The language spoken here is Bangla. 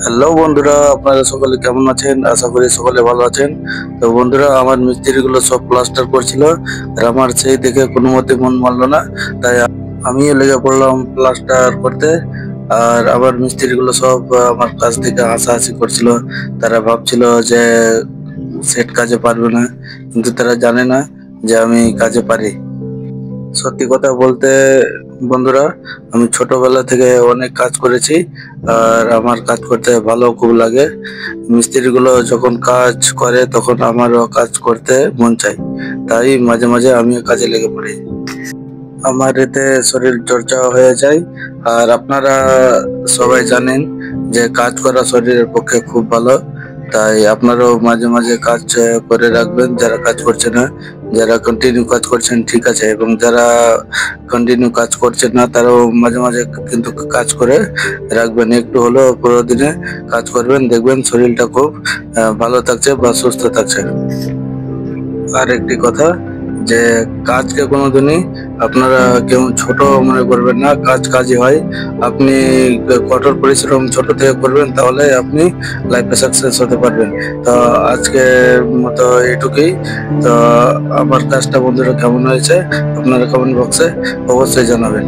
হ্যালো বন্ধুরা, আপনারা সকলে কেমন আছেন? আশা করি সকলে ভালো আছেন। তো বন্ধুরা, আমার মিস্ত্রিগুলো সব প্লাস্টার করছিল, আর আমার সেই দেখে কোনো মতে মন মানলো না, তাই আমিও লেগে পড়লাম প্লাস্টার করতে। আর আমার মিস্ত্রিগুলো সব আমার কাছ থেকে হাসাহাসি করছিল। তারা ভাবছিল যে সেট কাজে পারবে না, কিন্তু তারা জানে না যে আমি কাজে পারি। সত্যি কথা বলতে বন্ধুরা, আমি ছোটবেলা থেকে অনেক কাজ করেছি, আর আমার কাজ করতে ভালো খুব লাগে। মিস্ত্রিগুলো যখন কাজ করে তখন আমারও কাজ করতে মন চায়, তাই মাঝে মাঝে আমিও কাজে লেগে পড়ি। আমার এতে শরীর চর্চা হয়ে যায়। আর আপনারা সবাই জানেন যে কাজ করা শরীরের পক্ষে খুব ভালো। তাই আপনারাও মাঝে মাঝে কাজ করে রাখবেন, যারা কাজ করছে না। যারা কন্টিনিউ কাজ করছেন ঠিক আছে, এবং যারা কন্টিনিউ কাজ করছেন না তারাও মাঝে মাঝে কিন্তু কাজ করে রাখবেন। একটু হলেও পুরো দিনে কাজ করবেন, দেখবেন শরীরটা খুব ভালো থাকছে বা সুস্থ থাকছে। আর একটি কথা, যে কাজকে কোনোদিনই আপনারা কেউ ছোট মনে করবেন না। কাজ কাজই হয়। আপনি কঠোর পরিশ্রম ছোট থেকে করবেন, তাহলে আপনি লাইফে সাকসেস হতে পারবেন। তো আজকের মতো এইটুকুই। তো আমার কাজটা বন্ধুরা কেমন হয়েছে আপনারা কমেন্ট বক্সে অবশ্যই জানাবেন।